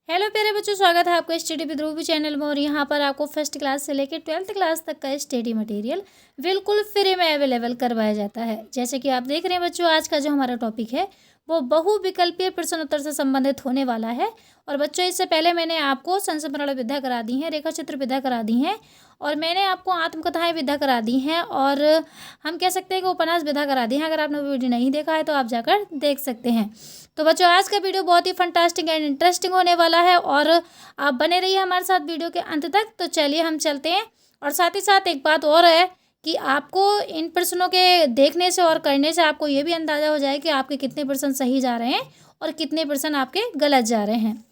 Hello प्यारे बच्चों, स्वागत है आपका स्टडी विद रूबी चैनल में। और यहाँ पर आपको फर्स्ट क्लास से लेकर 12th क्लास तक का स्टडी मटेरियल बिल्कुल फ्री में अवेलेबल करवाया जाता है। जैसे कि आप देख रहे हैं बच्चों, आज का जो हमारा टॉपिक है वो बहुविकल्पीय प्रश्न उत्तर से संबंधित होने वाला है। और बच्चों, इससे पहले मैंने आपको संस्मरण विद्या करा दी है, रेखा चित्र विद्या करा दी हैं, और मैंने आपको आत्मकथाएं विद्या करा दी हैं, और हम कह सकते हैं कि उपन्यास विद्या करा दी है। अगर आपने वो वीडियो नहीं देखा है तो आप जाकर देख सकते हैं। तो बच्चों, आज का वीडियो बहुत ही फंटास्टिक एंड इंटरेस्टिंग होने वाला है, और आप बने रहिए हमारे साथ वीडियो के अंत तक। तो चलिए हम चलते हैं। और साथ ही साथ एक बात और है कि आपको इन प्रश्नों के देखने से और करने से आपको ये भी अंदाज़ा हो जाए कि आपके कितने प्रश्न सही जा रहे हैं और कितने प्रश्न आपके गलत जा रहे हैं।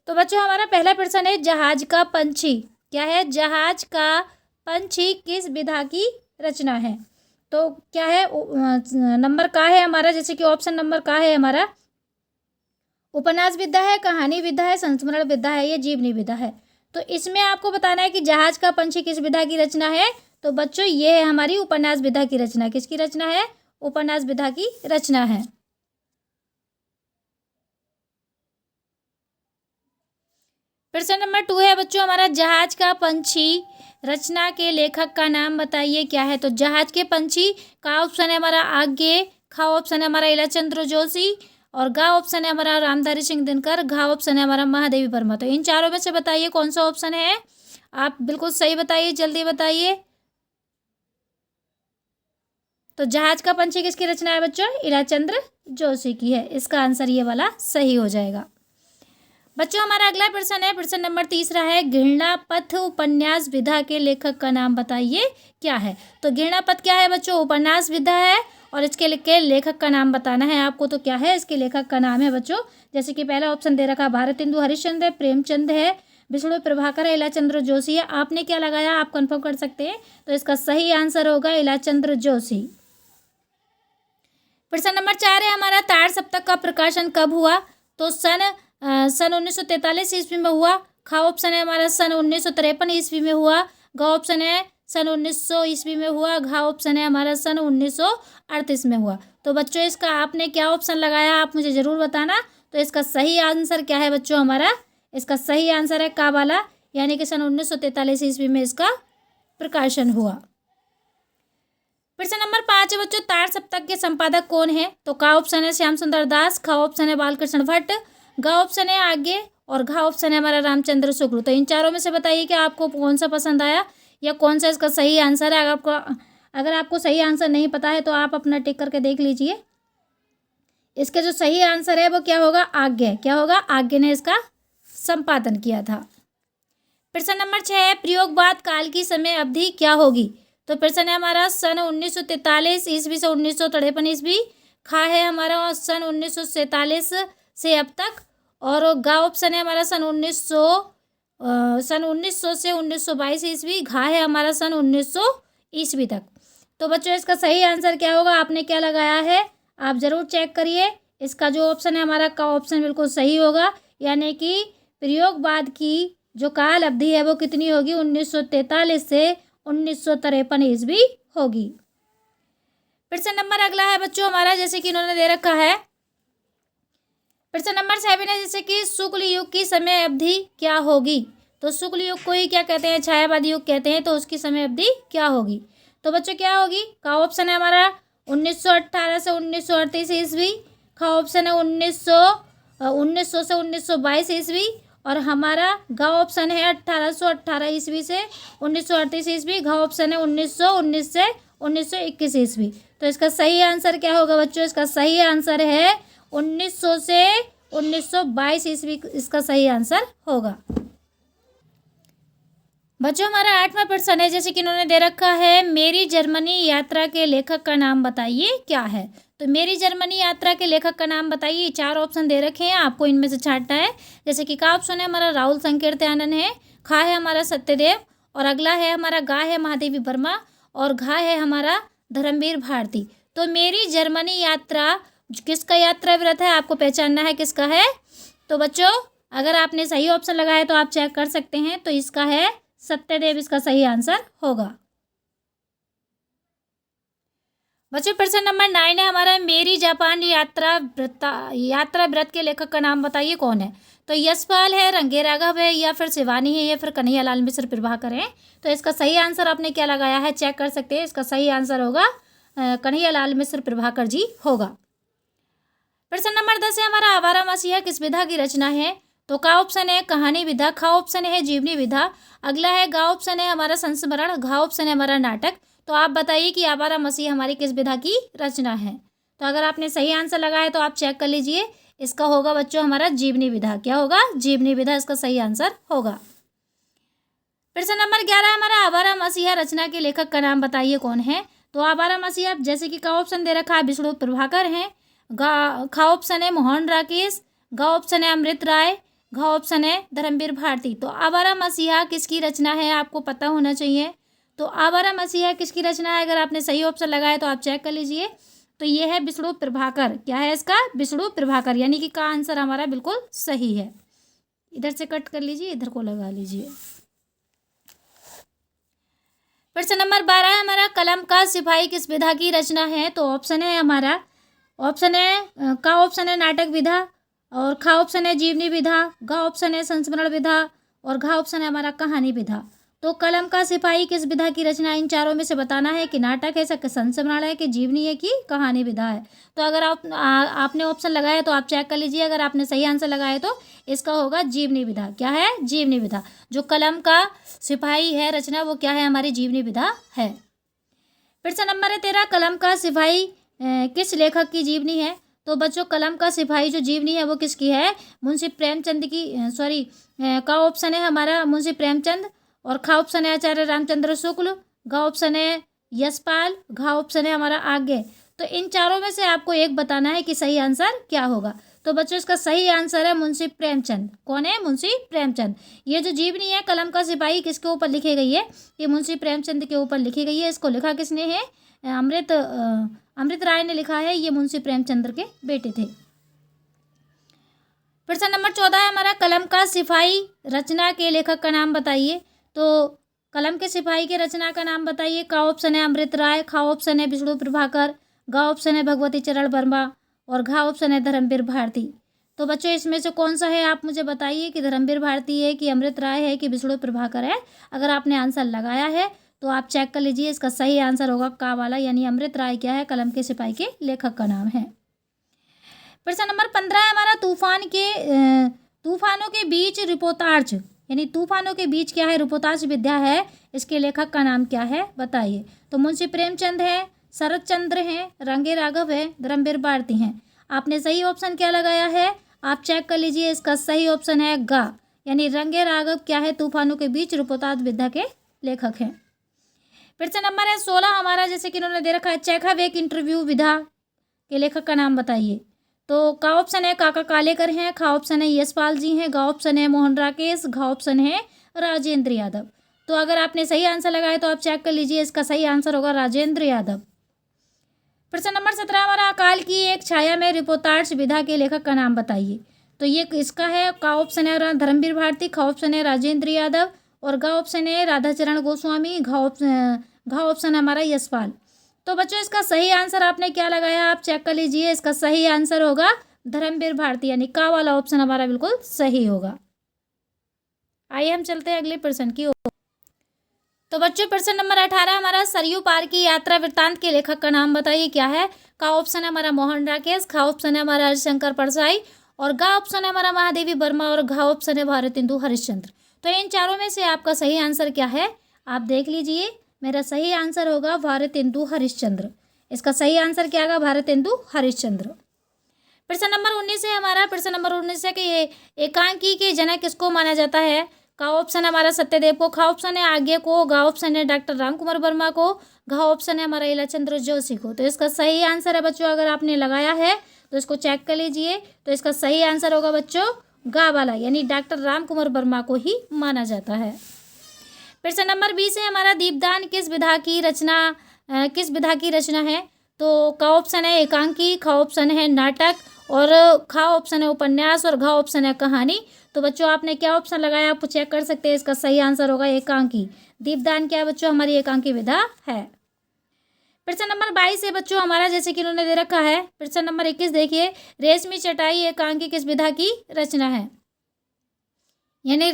तो बच्चों, हमारा पहला प्रश्न है, जहाज का पंछी क्या है? जहाज का पंछी किस विधा की रचना है? तो क्या है? नंबर का है हमारा, जैसे कि ऑप्शन नंबर का है हमारा, उपन्यास विधा है, कहानी विधा है, संस्मरण विधा है, या जीवनी विधा है। तो इसमें आपको बताना है कि जहाज का पंछी किस विधा की रचना है। तो बच्चों, ये है हमारी उपन्यास विधा की रचना। किसकी रचना है? उपन्यास विधा की रचना है। प्रश्न नंबर 2 है बच्चों हमारा, जहाज का पंछी रचना के लेखक का नाम बताइए, क्या है? तो जहाज के पंछी का ऑप्शन है हमारा आगे, खा ऑप्शन है हमारा इलाचंद्र जोशी, और गा ऑप्शन है हमारा रामधारी सिंह दिनकर, घा ऑप्शन है हमारा महादेवी वर्मा। तो इन चारों में से बताइए कौन सा ऑप्शन है। आप बिल्कुल सही बताइए, जल्दी बताइए। तो जहाज का पंछी किसकी रचना है बच्चों? इलाचंद्र जोशी की है। इसका आंसर ये वाला सही हो जाएगा। बच्चों, हमारा अगला प्रश्न है, प्रश्न नंबर 3 है, घृणा पथ उपन्यास विधा के लेखक का नाम बताइए, क्या है? तो घृणा पथ क्या है बच्चों? उपन्यास विधा है, और इसके लेखक का नाम बताना है आपको। तो क्या है इसके लेखक का नाम है बच्चों? जैसे कि पहला ऑप्शन दे रखा, भारतेंदु हरिश्चंद्र है, प्रेमचंद है, विष्णु प्रभाकर है, इलाचंद्र जोशी है। आपने क्या लगाया, आप कंफर्म कर सकते हैं। तो इसका सही आंसर होगा इलाचंद्र जोशी। प्रश्न नंबर 4 है हमारा, तार सप्तक का प्रकाशन कब हुआ? तो सन 1943 ईस्वी में हुआ। खा ऑप्शन है हमारा सन 1953 ईस्वी में हुआ। ग ऑप्शन है सन 1900 ईस्वी में हुआ। घा ऑप्शन है हमारा सन 1938 में हुआ। तो बच्चों, इसका आपने क्या ऑप्शन लगाया, आप मुझे ज़रूर बताना। तो इसका सही आंसर क्या है बच्चों हमारा? इसका सही आंसर है का वाला, यानी कि सन 1943 ईस्वी में इसका प्रकाशन हुआ। प्रश्न नंबर 5 है बच्चों, तार सप्तक के संपादक कौन है? तो का ऑप्शन है श्याम सुंदर दास, खा ऑप्शन है बालकृष्ण भट्ट, गा ऑप्शन है आगे, और घा ऑप्शन है हमारा रामचंद्र शुक्ल। तो इन चारों में से बताइए कि आपको कौन सा पसंद आया, या कौन सा इसका सही आंसर है। अगर आपको सही आंसर नहीं पता है तो आप अपना टिक करके देख लीजिए। इसका जो सही आंसर है वो क्या होगा? आज्ञा। क्या होगा? आज्ञा ने इसका संपादन किया था। प्रश्न नंबर 6 है, प्रयोगवाद काल की समय अवधि क्या होगी? तो प्रश्न है हमारा सन 1943 ईस्वी से 1953 ईस्वी। खा है हमारा सन 1947 से अब तक, और गा ऑप्शन है हमारा सन 1900 से 1922 ईस्वी। घा है हमारा सन 1900 ईस्वी तक। तो बच्चों, इसका सही आंसर क्या होगा? आपने क्या लगाया है, आप ज़रूर चेक करिए। इसका जो ऑप्शन है हमारा का ऑप्शन बिल्कुल सही होगा, यानी कि प्रयोगवाद की जो काल अवधि है वो कितनी होगी? 1943 से 1953 ईस्वी होगी। प्रश्न नंबर अगला है बच्चों हमारा, जैसे कि इन्होंने दे रखा है, प्रश्न नंबर 7 है, जैसे कि शुक्ल युग की समय अवधि क्या होगी? तो शुक्ल युग को ही क्या कहते हैं? छायावादी युग कहते हैं। तो उसकी समय अवधि क्या होगी? तो बच्चों, क्या होगी? का ऑप्शन है हमारा 1918 से 1938 ईस्वी। खा ऑप्शन है 1900 से 1922 ईस्वी, और हमारा घ ऑप्शन है 1818 ईस्वी से 1938 ईस्वी। घ ऑप्शन है 1919 से 1921 ईस्वी। तो इसका सही आंसर क्या होगा बच्चों? इसका सही आंसर है 1900 से 1922 ईस्वी, इसका सही आंसर होगा। बच्चों, हमारा 8वां प्रश्न है, जैसे कि इन्होंने दे रखा है, मेरी जर्मनी यात्रा के लेखक का नाम बताइए, क्या है? तो मेरी जर्मनी यात्रा के लेखक का नाम बताइए। 4 ऑप्शन दे रखे हैं, आपको इनमें से छांटना है। जैसे कि का ऑप्शन है हमारा राहुल संकीर्तयानंद है, खा है हमारा सत्यदेव, और अगला है हमारा गा है महादेवी वर्मा, और घा है हमारा धर्मवीर भारती। तो मेरी जर्मनी यात्रा किसका यात्रा व्रत है, आपको पहचानना है किसका है। तो बच्चों, अगर आपने सही ऑप्शन लगाया तो आप चेक कर सकते हैं। तो इसका है सत्यदेव, इसका सही आंसर होगा। बच्चों प्रश्न नंबर 9 है हमारा, मेरी जापान यात्रा व्रत के लेखक का नाम बताइए कौन है। तो यशपाल है, रंगे राघव है, या फिर शिवानी है, या फिर कन्हैयालाल मिश्र प्रभाकर है। तो इसका सही आंसर आपने क्या लगाया है चेक कर सकते हैं। इसका सही आंसर होगा कन्हैयालाल मिश्र प्रभाकर जी होगा। प्रश्न नंबर 10 है हमारा, आवारा मसीहा किस विधा की रचना है। तो का ऑप्शन है कहानी विधा, खा ऑप्शन है जीवनी विधा, अगला है गा ऑप्शन है हमारा संस्मरण, घा ऑप्शन है हमारा नाटक। तो आप बताइए कि आवारा मसीह हमारी किस विधा की रचना है। तो अगर आपने सही आंसर लगाया तो आप चेक कर लीजिए। इसका होगा बच्चों हमारा जीवनी विधा। क्या होगा? जीवनी विधा इसका सही आंसर होगा। प्रश्न नंबर 11 हमारा, आवारा मसीहा रचना के लेखक का नाम बताइए कौन है। तो आवारा मसीहा जैसे कि का ऑप्शन दे रखा है विष्णु प्रभाकर हैं, खा ऑप्शन है मोहन राकेश, गा ऑप्शन है अमृत राय, घा ऑप्शन है धर्मवीर भारती। तो आवारा मसीहा किसकी रचना है आपको पता होना चाहिए। तो आवारा मसीहा किसकी रचना है, अगर आपने सही ऑप्शन लगाया तो आप चेक कर लीजिए। तो ये है विष्णु प्रभाकर। क्या है इसका? विष्णु प्रभाकर, यानी कि का आंसर हमारा बिल्कुल सही है। इधर से कट कर लीजिए, इधर को लगा लीजिए। प्रश्न नंबर 12 है हमारा, कलम का सिपाही किस विधा की रचना है। तो ऑप्शन है हमारा, ऑप्शन है का ऑप्शन है नाटक विधा, और खा ऑप्शन है जीवनी विधा, गा ऑप्शन है संस्मरण विधा, और घा ऑप्शन है हमारा कहानी विधा। तो कलम का सिपाही किस विधा की रचना, इन चारों में से बताना है कि नाटक है, संस्मरण है, कि जीवनी है, कि कहानी विधा है। तो अगर आपने ऑप्शन लगाया तो आप चेक कर लीजिए। अगर आपने सही आंसर लगाया तो इसका होगा जीवनी विधा। क्या है? जीवनी विधा। जो कलम का सिपाही है रचना वो क्या है? हमारी जीवनी विधा है। प्रश्न नंबर है 13, कलम का सिपाही किस लेखक की जीवनी है। तो बच्चों कलम का सिपाही जो जीवनी है वो किसकी है? मुंशी प्रेमचंद की, का ऑप्शन है हमारा मुंशी प्रेमचंद, और खा ऑप्शन है आचार्य रामचंद्र शुक्ल, गा ऑप्शन है यशपाल, घा ऑप्शन है हमारा आज्ञे। तो इन चारों में से आपको एक बताना है कि सही आंसर क्या होगा। तो बच्चों इसका सही आंसर है मुंशी प्रेमचंद। कौन है? मुंशी प्रेमचंद। ये जो जीवनी है कलम का सिपाही किसके ऊपर लिखी गई है? ये मुंशी प्रेमचंद के ऊपर लिखी गई है। इसको लिखा किसने है? अमृत राय ने लिखा है। ये मुंशी प्रेमचंद के बेटे थे। प्रश्न नंबर 14 है हमारा, कलम का सिपाही रचना के लेखक का नाम बताइए। तो कलम के सिपाही के रचना का नाम बताइए। का ऑप्शन है अमृत राय, खा ऑप्शन है विष्णु प्रभाकर, गा ऑप्शन है भगवती चरण वर्मा, और घा ऑप्शन है धर्मवीर भारती। तो बच्चों इसमें से कौन सा है आप मुझे बताइए कि धर्मवीर भारती है, कि अमृत राय है, कि विष्णु प्रभाकर है। अगर आपने आंसर लगाया है तो आप चेक कर लीजिए। इसका सही आंसर होगा का वाला, यानी अमृत राय क्या है? कलम के सिपाही के लेखक का नाम है। प्रश्न नंबर 15 है हमारा, तूफानों के बीच रिपोर्टार्च, यानी तूफानों के बीच क्या है? रिपोर्टार्च विद्या है। इसके लेखक का नाम क्या है बताइए। तो मुंशी प्रेमचंद है, शरद चंद्र हैं, रंगे राघव है, धर्मवीर भारती हैं। आपने सही ऑप्शन क्या लगाया है आप चेक कर लीजिए। इसका सही ऑप्शन है गा, यानी रंगे राघव क्या है? तूफानों के बीच रिपोर्टार्च विद्या के लेखक हैं। प्रश्न नंबर है 16 हमारा, जैसे कि इन्होंने दे रखा है, चेखव एक इंटरव्यू विधा के लेखक का नाम बताइए। तो का ऑप्शन है काका कालेकर हैं, खा ऑप्शन है यशपाल जी हैं, गा ऑप्शन है मोहन राकेश, घा ऑप्शन है राजेंद्र यादव। तो अगर आपने सही आंसर लगाया तो आप चेक कर लीजिए। इसका सही आंसर होगा राजेंद्र यादव। प्रश्न नंबर 17 हमारा, अकाल की एक छाया में रिपोर्टार्च विधा के लेखक का नाम बताइए। तो ये इसका है, का ऑप्शन है धर्मवीर भारती, खा ऑप्शन है राजेंद्र यादव, और गा ऑप्शन है राधाचरण गोस्वामी, घा ऑप्शन है हमारा यशपाल। तो बच्चों इसका सही आंसर आपने क्या लगाया आप चेक कर लीजिए। इसका सही आंसर होगा धर्मवीर भारती, यानी का वाला ऑप्शन हमारा बिल्कुल सही होगा। आइए हम चलते हैं अगले प्रश्न की ओर। तो बच्चों प्रश्न नंबर 18 हमारा, सरयू पार की यात्रा वृत्तांत के लेखक का नाम बताइए। क्या है? का ऑप्शन है हमारा मोहन राकेश, खा ऑप्शन है हमारा हरिशंकर परसाई, और गा ऑप्शन है हमारा महादेवी वर्मा, और घा ऑप्शन है भारतेंदु हरिश्चंद्र। तो इन चारों में से आपका सही आंसर क्या है आप देख लीजिए। मेरा सही आंसर होगा भारतेंदु हरिश्चंद्र। इसका सही आंसर क्या होगा? भारतेंदु हरिश्चंद्र। प्रश्न नंबर 19 है हमारा, प्रश्न नंबर 19 है कि एकांकी के जनक किसको माना जाता है। का ऑप्शन है हमारा सत्यदेव को, खा ऑप्शन है आज्ञे को, गा ऑप्शन है डॉक्टर राम कुमार वर्मा को, घा ऑप्शन है हमारा इलाचंद्र जोशी को। तो इसका सही आंसर है बच्चों, अगर आपने लगाया है तो इसको चेक कर लीजिए। तो इसका सही आंसर होगा बच्चों गा वाला, यानी डॉक्टर राम कुमार वर्मा को ही माना जाता है। प्रश्न नंबर 20 है हमारा, दीपदान किस विधा की रचना है। तो का ऑप्शन है एकांकी, खा ऑप्शन है नाटक, और खा ऑप्शन है उपन्यास, और घा ऑप्शन है कहानी। तो बच्चों आपने क्या ऑप्शन लगाया आप चेक कर सकते हैं। इसका सही आंसर होगा एकांकी। दीपदान क्या है बच्चों? हमारी एकांकी विधा है। प्रश्न नंबर 22 है बच्चों हमारा, जैसे कि इन्होंने दे रखा है। प्रश्न नंबर 21 देखिए, रेशमी चटाई एकांकी किस विधा की रचना है? यानी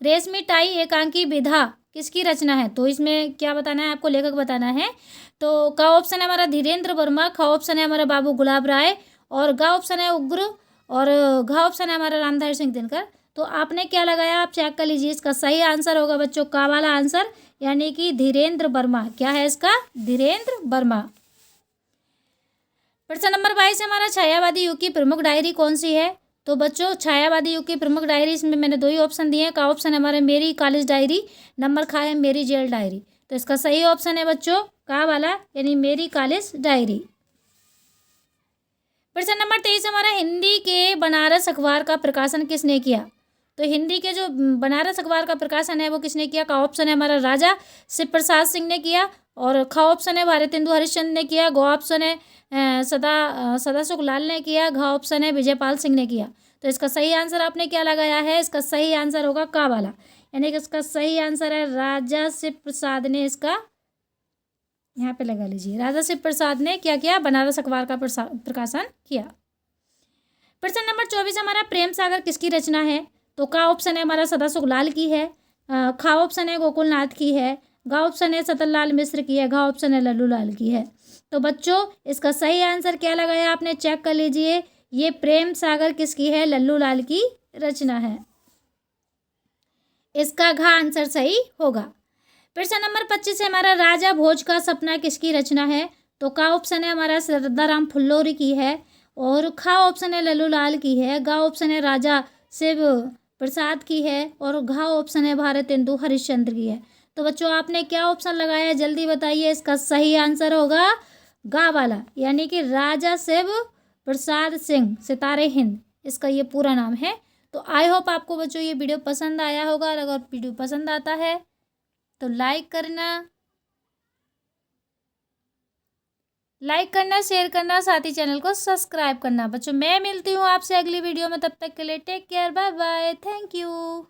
रेशमी टाई एकांकी विधा किसकी रचना है? तो इसमें क्या बताना है आपको, लेखक बताना है। तो का ऑप्शन है हमारा धीरेन्द्र वर्मा, ख ऑप्शन है हमारा बाबू गुलाब राय, और गा ऑप्शन है उग्र, और घा ऑप्शन है हमारा रामधारी सिंह दिनकर। तो आपने क्या लगाया, आप चेक कर लीजिए। इसका सही आंसर होगा बच्चों का वाला आंसर, यानी कि धीरेन्द्र वर्मा। क्या है इसका? धीरेन्द्र वर्मा। प्रश्न नंबर 22 हमारा, छायावादी युग की प्रमुख डायरी कौन सी है? तो बच्चों छायावादी युग की प्रमुख डायरी, इसमें मैंने 2 ही ऑप्शन दिए हैं। का ऑप्शन है हमारे मेरी कॉलेज डायरी, नंबर खा है मेरी जेल डायरी। तो इसका सही ऑप्शन है बच्चों का वाला, यानी मेरी कॉलेज डायरी। प्रश्न नंबर 23 हमारा, हिंदी के बनारस अखबार का प्रकाशन किसने किया? तो हिंदी के जो बनारस अखबार का प्रकाशन है वो किसने किया? का ऑप्शन है हमारा राजा शिव प्रसाद सिंह ने किया, और ख ऑप्शन है भारतेंदु हरिश्चंद्र ने किया, ग ऑप्शन है सदाशिव लाल ने किया, घ ऑप्शन है विजयपाल सिंह ने किया। तो इसका सही आंसर आपने क्या लगाया है? इसका सही आंसर होगा का वाला, यानी कि इसका सही आंसर है राजा शिव प्रसाद ने। इसका यहाँ पे लगा लीजिए, राजा शिव प्रसाद ने क्या किया? बनारस अखबार का प्रकाशन किया। प्रश्न नंबर 24 हमारा, प्रेम सागर किसकी रचना है? तो का ऑप्शन है हमारा सदाशिव लाल की है, खा ऑप्शन है गोकुल नाथ की है, गा ऑप्शन है सतनलाल मिश्र की है, घा ऑप्शन है लल्लू लाल की है। तो बच्चों इसका सही आंसर क्या लगाया आपने? चेक कर लीजिए। ये प्रेम सागर किसकी है? लल्लू लाल की रचना है। इसका घा आंसर सही होगा। प्रश्न नंबर 25 है हमारा, राजा भोज का सपना किसकी रचना है? तो का ऑप्शन है हमारा श्रद्धाराम फुल्लोरी की है, और खा ऑप्शन है लल्लू लाल की है, गा ऑप्शन है राजा शिव प्रसाद की है, और घा ऑप्शन है भारतेंदु हरिश्चंद्र की है। तो बच्चों आपने क्या ऑप्शन लगाया है? जल्दी बताइए। इसका सही आंसर होगा गा वाला, यानी कि राजा शिव प्रसाद सिंह सितारे हिंद, इसका ये पूरा नाम है। तो आई होप आपको बच्चों ये वीडियो पसंद आया होगा। अगर वीडियो पसंद आता है तो लाइक करना, शेयर करना, साथ ही चैनल को सब्सक्राइब करना। बच्चों मैं मिलती हूँ आपसे अगली वीडियो में, तब तक के लिए take care, bye bye, thank you.